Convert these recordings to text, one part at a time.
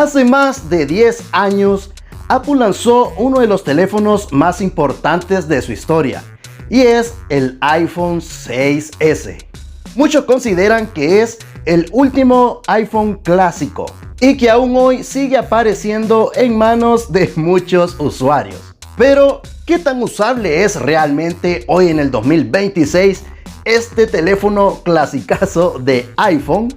Hace más de 10 años, Apple lanzó uno de los teléfonos más importantes de su historia, y es el iPhone 6S. Muchos consideran que es el último iPhone clásico y que aún hoy sigue apareciendo en manos de muchos usuarios. Pero, ¿qué tan usable es realmente hoy en el 2026 este teléfono clasicazo de iPhone?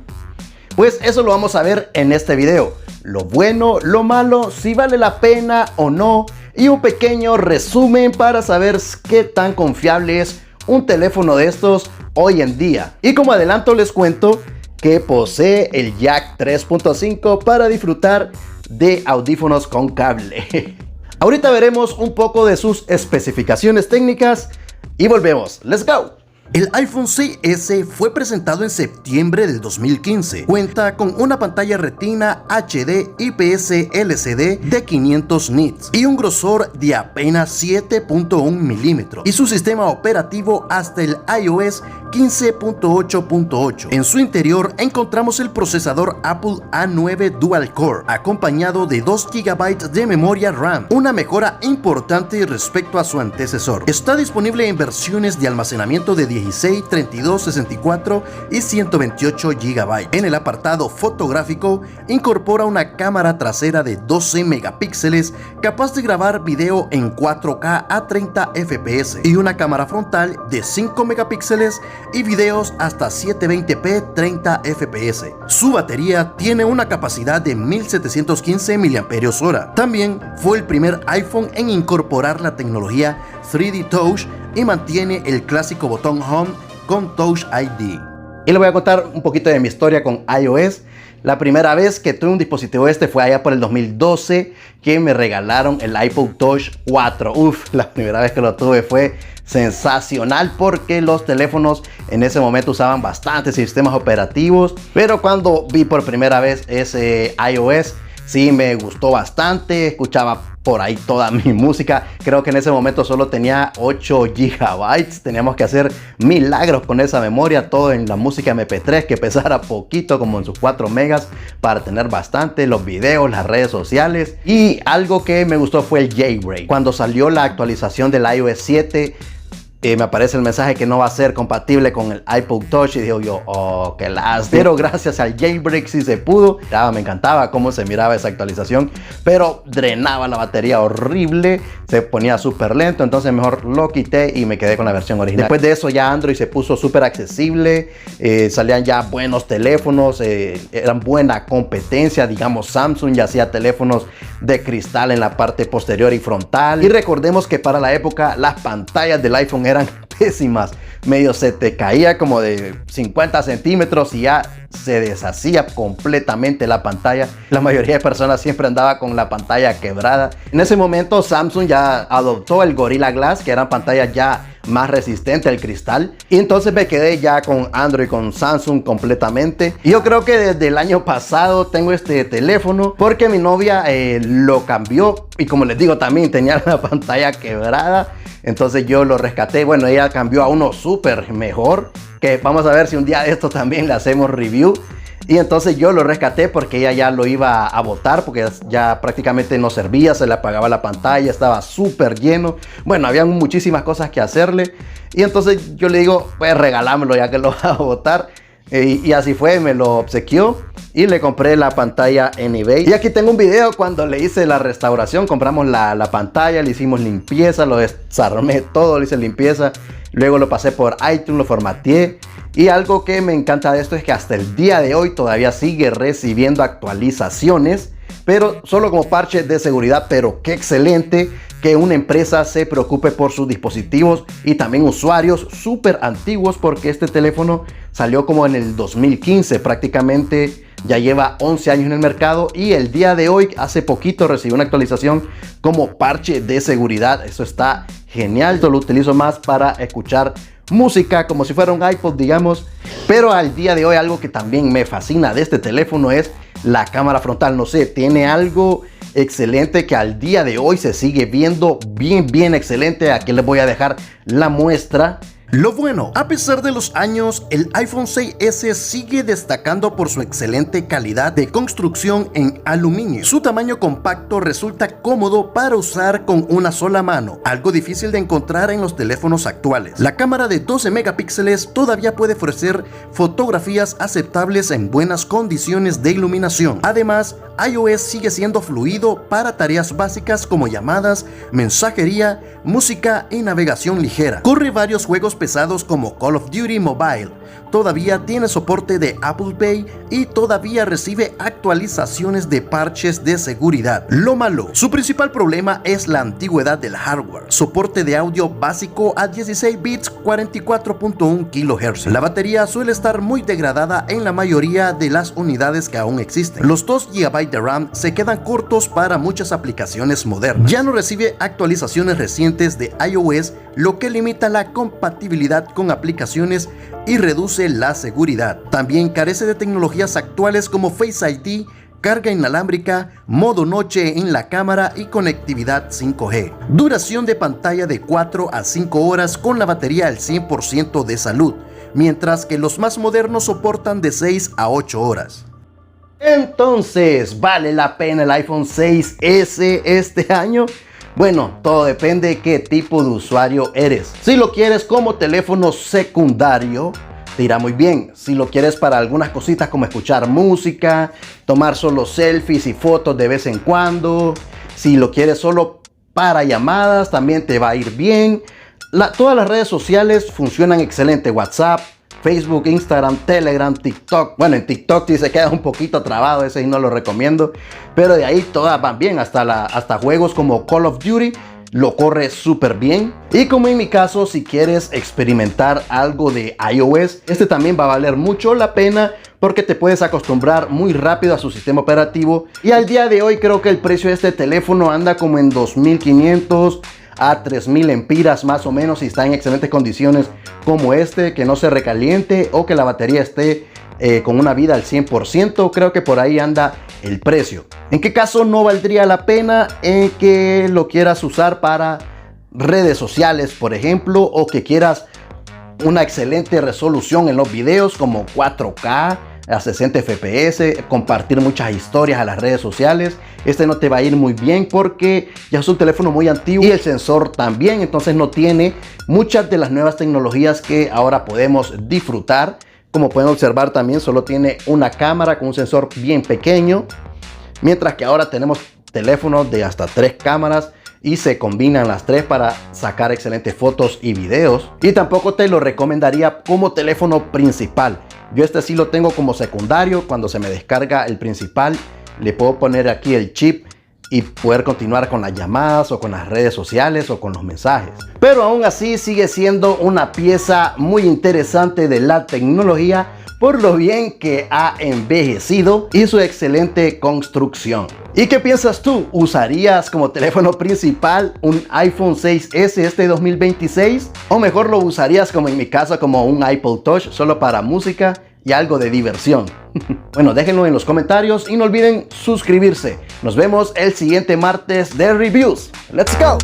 Pues eso lo vamos a ver en este video. Lo bueno, lo malo, si vale la pena o no, y un pequeño resumen para saber qué tan confiable es un teléfono de estos hoy en día. Y como adelanto les cuento que posee el jack 3.5 para disfrutar de audífonos con cable. Ahorita veremos un poco de sus especificaciones técnicas y volvemos. ¡Let's go! El iPhone 6S fue presentado en septiembre del 2015. Cuenta con una pantalla Retina HD IPS LCD de 500 nits y un grosor de apenas 7.1 milímetros y su sistema operativo hasta el iOS 15.8.8. En su interior encontramos el procesador Apple A9 Dual Core acompañado de 2 GB de memoria RAM, una mejora importante respecto a su antecesor. Está disponible en versiones de almacenamiento de 16, 32, 64 y 128 GB. En el apartado fotográfico incorpora una cámara trasera de 12 megapíxeles capaz de grabar video en 4K a 30 fps y una cámara frontal de 5 megapíxeles y videos hasta 720p 30 fps. Su batería tiene una capacidad de 1715 mAh. También fue el primer iPhone en incorporar la tecnología 3D Touch y mantiene el clásico botón Home con Touch ID. Y le voy a contar un poquito de mi historia con iOS. La primera vez que tuve un dispositivo fue allá por el 2012, que me regalaron el iPod Touch 4. La primera vez que lo tuve fue sensacional porque los teléfonos en ese momento usaban bastantes sistemas operativos, pero cuando vi por primera vez ese iOS, sí me gustó bastante. Escuchaba por ahí toda mi música. Creo que en ese momento solo tenía 8 GB. Teníamos que hacer milagros con esa memoria. Todo en la música MP3 que pesara poquito, como en sus 4 megas, para tener bastante. Los videos, las redes sociales. Y algo que me gustó fue el jailbreak. Cuando salió la actualización del iOS 7, me aparece el mensaje que no va a ser compatible con el iPod Touch y digo yo, oh, qué lástima. Pero gracias al jailbreak sí se pudo. Me encantaba cómo se miraba esa actualización, pero drenaba la batería horrible, se ponía súper lento, entonces mejor lo quité y me quedé con la versión original. Después de eso ya Android se puso súper accesible, salían ya buenos teléfonos, eran buena competencia. Digamos, Samsung ya hacía teléfonos de cristal en la parte posterior y frontal, y recordemos que para la época las pantallas del iPhone eran pésimas, medio se te caía como de 50 centímetros y ya se deshacía completamente la pantalla. La mayoría de personas siempre andaba con la pantalla quebrada. En ese momento Samsung ya adoptó el Gorilla Glass, que eran pantallas ya más resistentes al cristal, y entonces me quedé ya con Android, con Samsung completamente. Y yo creo que desde el año pasado tengo este teléfono porque mi novia lo cambió, y como les digo, también tenía la pantalla quebrada. Entonces yo lo rescaté. Bueno, ella cambió a uno súper mejor, que vamos a ver si un día de esto también le hacemos review. Y entonces yo lo rescaté porque ella ya lo iba a botar, porque ya prácticamente no servía, se le apagaba la pantalla, estaba súper lleno. Bueno, había muchísimas cosas que hacerle. Y entonces yo le digo, pues regalámelo ya que lo va a botar. Y así fue, me lo obsequió y le compré la pantalla en eBay. Y aquí tengo un video cuando le hice la restauración. Compramos la pantalla, le hicimos limpieza, lo desarmé todo, le hice limpieza. Luego lo pasé por iTunes, lo formateé. Y algo que me encanta de esto es que hasta el día de hoy todavía sigue recibiendo actualizaciones, pero solo como parche de seguridad. Pero qué excelente que una empresa se preocupe por sus dispositivos y también usuarios súper antiguos, porque este teléfono salió como en el 2015, prácticamente ya lleva 11 años en el mercado, y el día de hoy, hace poquito, recibió una actualización como parche de seguridad. Eso está genial. Yo lo utilizo más para escuchar música, como si fuera un iPod, digamos. Pero al día de hoy, algo que también me fascina de este teléfono es la cámara frontal. No sé, tiene algo excelente que al día de hoy se sigue viendo bien excelente. Aquí les voy a dejar la muestra. Lo bueno, a pesar de los años, el iPhone 6S sigue destacando por su excelente calidad de construcción en aluminio. Su tamaño compacto resulta cómodo para usar con una sola mano, algo difícil de encontrar en los teléfonos actuales. La cámara de 12 megapíxeles todavía puede ofrecer fotografías aceptables en buenas condiciones de iluminación. Además, iOS sigue siendo fluido para tareas básicas como llamadas, mensajería, música y navegación ligera. Corre varios juegos pesados como Call of Duty Mobile. Todavía tiene soporte de Apple Pay y todavía recibe actualizaciones de parches de seguridad. Lo malo, su principal problema es la antigüedad del hardware. Soporte de audio básico a 16 bits 44.1 kHz. La batería suele estar muy degradada en la mayoría de las unidades que aún existen. Los 2 GB de RAM se quedan cortos para muchas aplicaciones modernas. Ya no recibe actualizaciones recientes de iOS, lo que limita la compatibilidad con aplicaciones y reduce la seguridad. También carece de tecnologías actuales como Face ID, carga inalámbrica, modo noche en la cámara y conectividad 5G. Duración de pantalla de 4 a 5 horas con la batería al 100% de salud, mientras que los más modernos soportan de 6 a 8 horas. Entonces, ¿vale la pena el iPhone 6S este año? Bueno, todo depende de qué tipo de usuario eres. Si lo quieres como teléfono secundario, te irá muy bien. Si lo quieres para algunas cositas como escuchar música, tomar solo selfies y fotos de vez en cuando, si lo quieres solo para llamadas, también te va a ir bien. Todas las redes sociales funcionan excelente. WhatsApp, Facebook, Instagram, Telegram, TikTok. Bueno, en TikTok sí se queda un poquito trabado, ese sí no lo recomiendo. Pero de ahí todas van bien, hasta juegos como Call of Duty lo corre súper bien. Y como en mi caso, si quieres experimentar algo de iOS, este también va a valer mucho la pena porque te puedes acostumbrar muy rápido a su sistema operativo. Y al día de hoy creo que el precio de este teléfono anda como en 2.500 a 3.000 empiras más o menos, si está en excelentes condiciones como este, que no se recaliente o que la batería esté con una vida al 100%. Creo que por ahí anda el precio. ¿En qué caso no valdría la pena? En que lo quieras usar para redes sociales, por ejemplo, o que quieras una excelente resolución en los videos como 4K a 60 FPS, compartir muchas historias a las redes sociales. Este no te va a ir muy bien porque ya es un teléfono muy antiguo y el sensor también, entonces no tiene muchas de las nuevas tecnologías que ahora podemos disfrutar. Como pueden observar, también solo tiene una cámara con un sensor bien pequeño, mientras que ahora tenemos teléfonos de hasta 3 cámaras y se combinan las 3 para sacar excelentes fotos y videos. Y tampoco te lo recomendaría como teléfono principal. Yo este sí lo tengo como secundario. Cuando se me descarga el principal, le puedo poner aquí el chip y poder continuar con las llamadas o con las redes sociales o con los mensajes. Pero aún así sigue siendo una pieza muy interesante de la tecnología por lo bien que ha envejecido y su excelente construcción. ¿Y qué piensas tú? ¿Usarías como teléfono principal un iPhone 6S este 2026? ¿O mejor lo usarías como en mi caso como un Apple Touch solo para música y algo de diversión? Bueno, déjenlo en los comentarios y no olviden suscribirse. Nos vemos el siguiente martes de reviews. ¡Let's go!